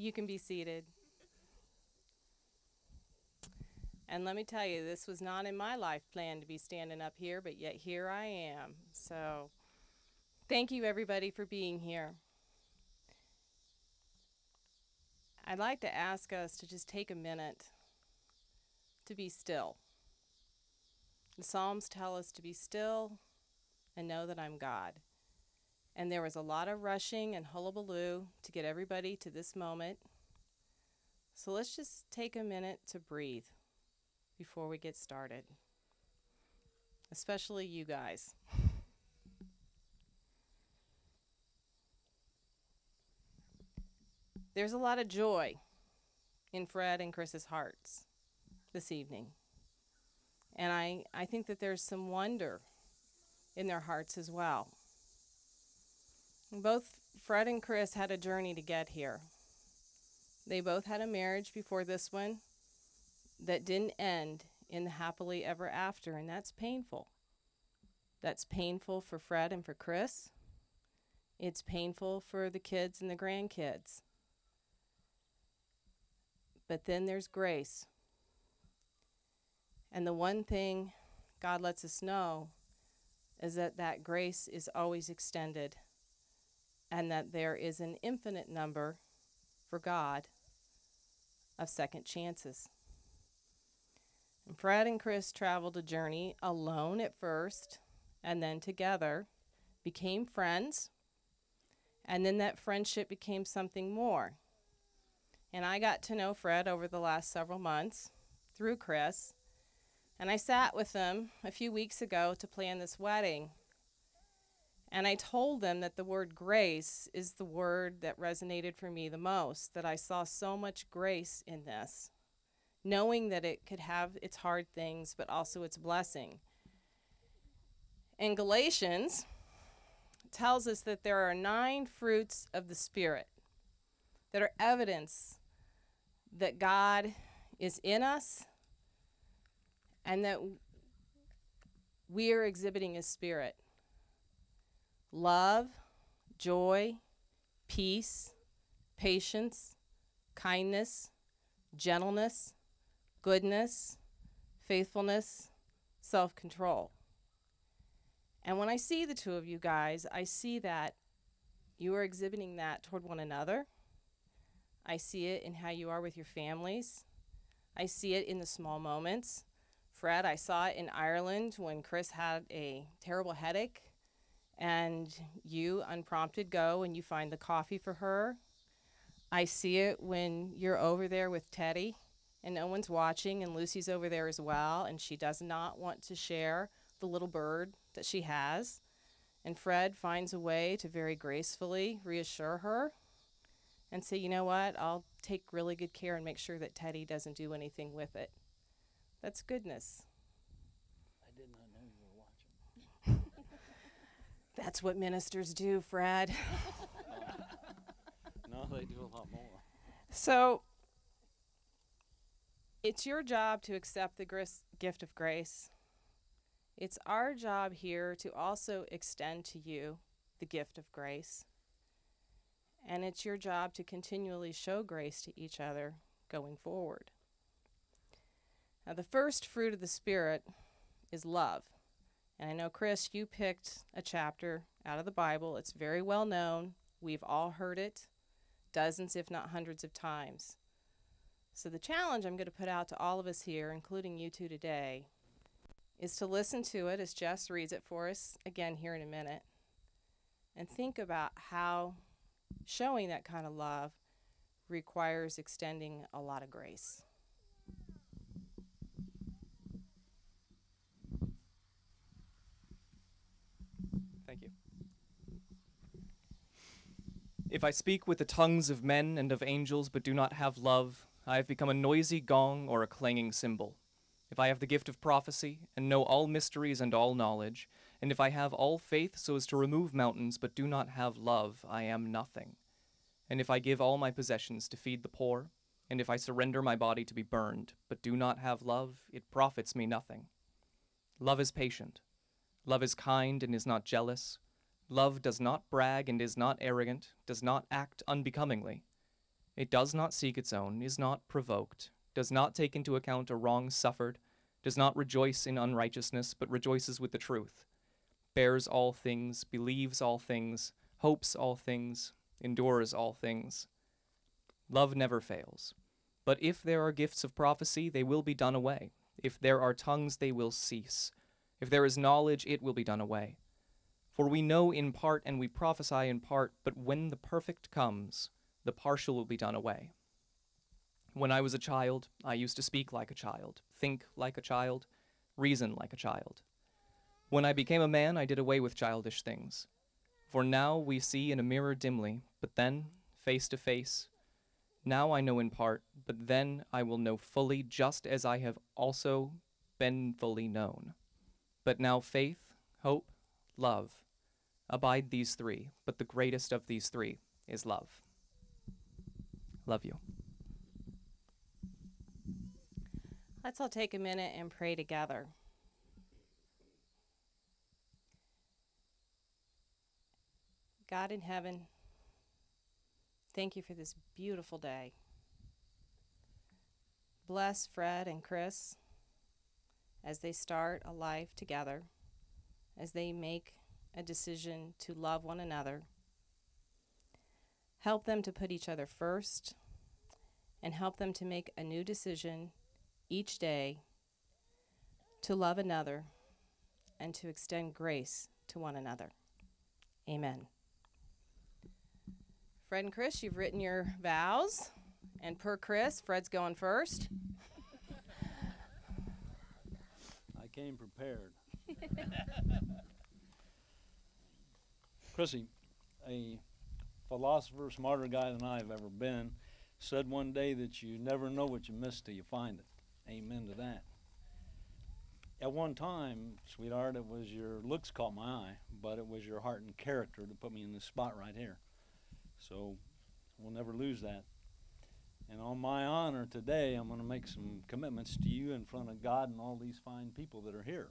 You can be seated. And let me tell you, this was not in my life plan to be standing up here, but yet here I am. So thank you, everybody, for being here. I'd like to ask us to just take a minute to be still. The Psalms tell us to be still and know that I'm God. And there was a lot of rushing and hullabaloo to get everybody to this moment. So let's just take a minute to breathe before we get started, especially you guys. There's a lot of joy in Fred and Chris's hearts this evening. And I think that there's some wonder in their hearts as well. Both Fred and Chris had a journey to get here. They both had a marriage before this one that didn't end in the happily ever after, and that's painful. That's painful for Fred and for Chris. It's painful for the kids and the grandkids. But then there's grace. And the one thing God lets us know is that that grace is always extended, and that there is an infinite number for God of second chances. And Fred and Chris traveled a journey alone at first, and then together, became friends, and then that friendship became something more. And I got to know Fred over the last several months through Chris, and I sat with them a few weeks ago to plan this wedding. And I told them that the word grace is the word that resonated for me the most, that I saw so much grace in this, knowing that it could have its hard things, but also its blessing. And Galatians tells us that there are 9 fruits of the Spirit that are evidence that God is in us and that we are exhibiting His Spirit. Love, joy, peace, patience, kindness, gentleness, goodness, faithfulness, self-control. And when I see the two of you guys, I see that you are exhibiting that toward one another. I see it in how you are with your families. I see it in the small moments. Fred, I saw it in Ireland when Chris had a terrible headache and you, unprompted, go and you find the coffee for her. I see it when you're over there with Teddy and no one's watching, and Lucy's over there as well, and she does not want to share the little bird that she has. And Fred finds a way to very gracefully reassure her and say, you know what, I'll take really good care and make sure that Teddy doesn't do anything with it. That's goodness. I did not know you were watching. That's what ministers do, Fred. No, they do a lot more. So it's your job to accept the gift of grace. It's our job here to also extend to you the gift of grace. And it's your job to continually show grace to each other going forward. Now, the first fruit of the Spirit is love. And I know, Chris, you picked a chapter out of the Bible. It's very well known. We've all heard it dozens, if not hundreds of times. So the challenge I'm going to put out to all of us here, including you two today, is to listen to it as Jess reads it for us again here in a minute, and think about how showing that kind of love requires extending a lot of grace. Thank you. If I speak with the tongues of men and of angels but do not have love, I have become a noisy gong or a clanging cymbal. If I have the gift of prophecy and know all mysteries and all knowledge, and if I have all faith so as to remove mountains but do not have love, I am nothing. And if I give all my possessions to feed the poor, and if I surrender my body to be burned but do not have love, it profits me nothing. Love is patient. Love is kind and is not jealous. Love does not brag and is not arrogant, does not act unbecomingly. It does not seek its own, is not provoked, does not take into account a wrong suffered, does not rejoice in unrighteousness, but rejoices with the truth, bears all things, believes all things, hopes all things, endures all things. Love never fails. But if there are gifts of prophecy, they will be done away. If there are tongues, they will cease. If there is knowledge, it will be done away. For we know in part and we prophesy in part, but when the perfect comes, the partial will be done away. When I was a child, I used to speak like a child, think like a child, reason like a child. When I became a man, I did away with childish things. For now we see in a mirror dimly, but then face to face. Now I know in part, but then I will know fully, just as I have also been fully known. But now faith, hope, love, abide these three, but the greatest of these three is love. Love you. Let's all take a minute and pray together. God in heaven, thank you for this beautiful day. Bless Fred and Chris as they start a life together, as they make a decision to love one another. Help them to put each other first, and help them to make a new decision each day to love another and to extend grace to one another. Amen. Fred and Chris, you've written your vows, and per Chris, Fred's going first. I came prepared. Chrissy, a philosopher, smarter guy than I've ever been, said one day that you never know what you miss till you find it. Amen to that. At one time, sweetheart, it was your looks caught my eye, but it was your heart and character that put me in this spot right here. So we'll never lose that. And on my honor today, I'm going to make some commitments to you in front of God and all these fine people that are here.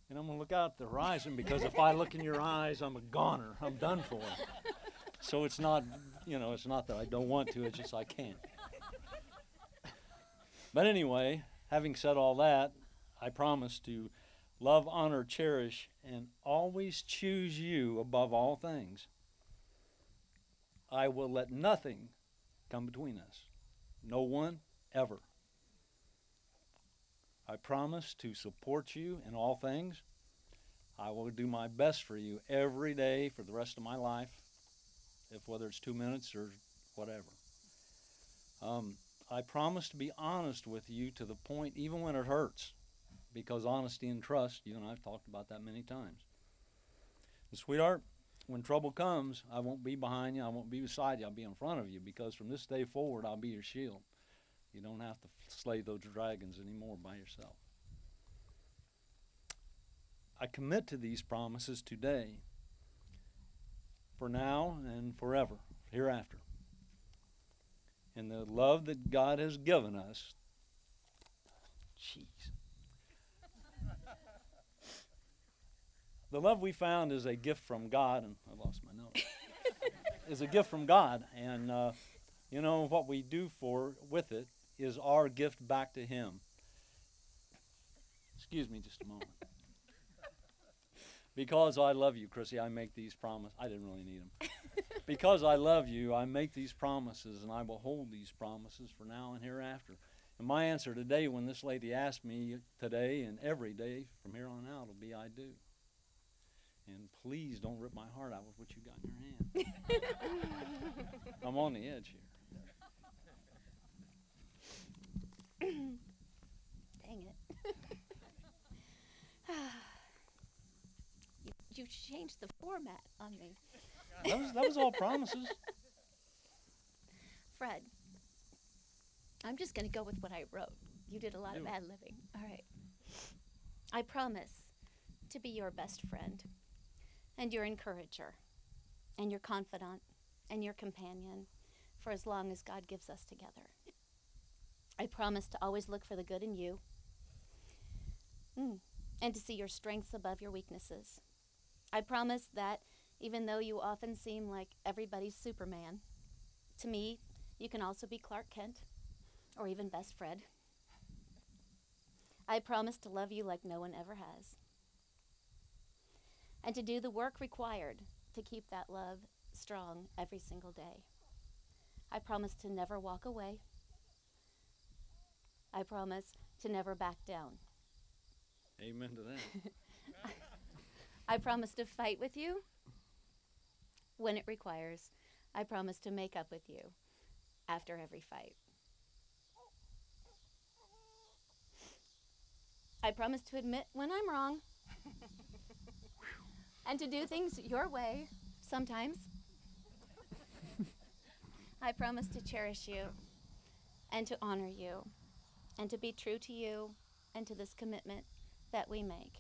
And I'm going to look out the horizon, because if I look in your eyes, I'm a goner. I'm done for. So it's not, it's not that I don't want to, it's just I can't. But anyway, having said all that, I promise to love, honor, cherish, and always choose you above all things. I will let nothing come between us. No one, ever. I promise to support you in all things. I will do my best for you every day for the rest of my life, whether it's 2 minutes or whatever. I promise to be honest with you to the point even when it hurts, because honesty and trust, you and I have talked about that many times. And sweetheart, when trouble comes, I won't be behind you, I won't be beside you, I'll be in front of you, because from this day forward, I'll be your shield. You don't have to slay those dragons anymore by yourself. I commit to these promises today, for now and forever, hereafter. And the love that God has given us, the love we found is a gift from God, and I lost my note, is a gift from God, and what we do with it is our gift back to Him. Excuse me just a moment. Because I love you, Chrissy, I make these promises. I didn't really need them. Because I love you, I make these promises, and I will hold these promises for now and hereafter. And my answer today, when this lady asked me today and every day from here on out, will be I do. And please don't rip my heart out with what you got in your hand. I'm on the edge here. Dang it. You changed the format on me. That was all promises. Fred, I'm just going to go with what I wrote. You did a lot of ad-libbing. All right. I promise to be your best friend and your encourager and your confidant and your companion for as long as God gives us together. I promise to always look for the good in you and to see your strengths above your weaknesses. I promise that Even though you often seem like everybody's Superman, to me, you can also be Clark Kent, or even Best Fred. I promise to love you like no one ever has, and to do the work required to keep that love strong every single day. I promise to never walk away. I promise to never back down. Amen to that. I promise to fight with you when it requires. I promise to make up with you after every fight. I promise to admit when I'm wrong and to do things your way sometimes. I promise to cherish you and to honor you and to be true to you and to this commitment that we make.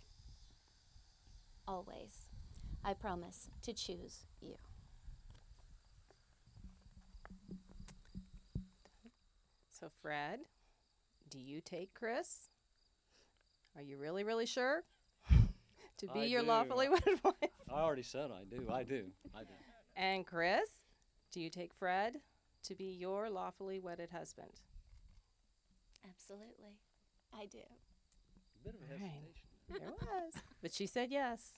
Always, I promise to choose you. So, Fred, do you take Chris? Are you really, really sure? To be I your do. lawfully wedded wife? I already said I do. I do. And Chris, do you take Fred to be your lawfully wedded husband? Absolutely, I do. Bit of a All right. hesitation. There was. But she said yes.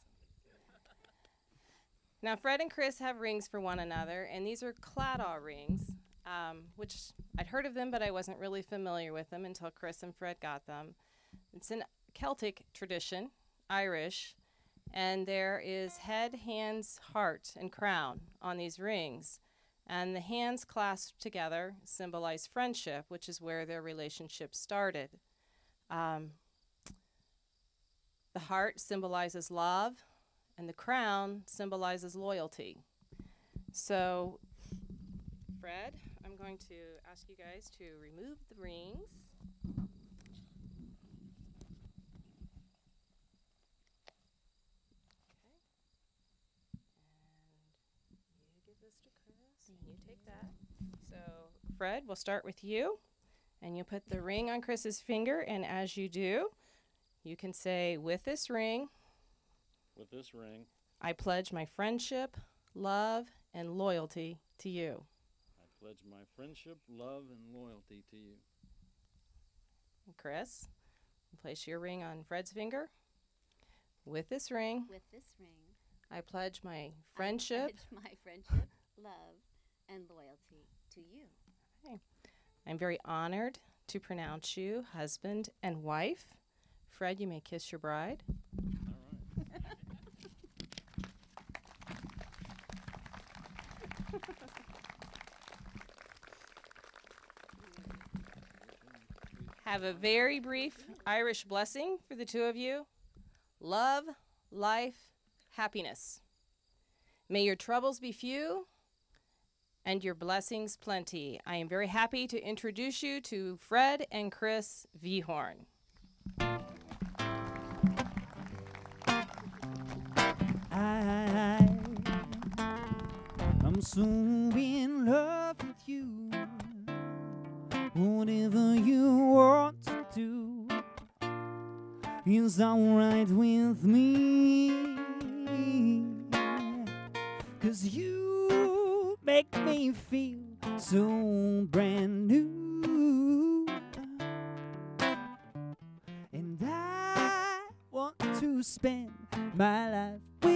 Now, Fred and Chris have rings for one another, and these are Claddagh rings, which I'd heard of them, but I wasn't really familiar with them until Chris and Fred got them. It's an Celtic tradition, Irish, and there is head, hands, heart, and crown on these rings. And the hands clasped together symbolize friendship, which is where their relationship started. The heart symbolizes love, and the crown symbolizes loyalty. So, Fred, I'm going to ask you guys to remove the rings. And you take that. So, Fred, we'll start with you, and you put the ring on Chris's finger, and as you do, you can say, with this ring, I pledge my friendship, love, and loyalty to you. I pledge my friendship, love, and loyalty to you. And Chris, place your ring on Fred's finger. With this ring, I pledge my friendship. I pledge my friendship, love, and loyalty to you. Okay. I'm very honored to pronounce you husband and wife. Fred, you may kiss your bride. All right. Have a very brief Irish blessing for the two of you. Love, life, happiness. May your troubles be few and your blessings plenty. I am very happy to introduce you to Fred and Chris Vhorn. I'm so in love with you. Whatever you want to do is alright with me. 'Cause you make me feel so brand new. And I want to spend my life with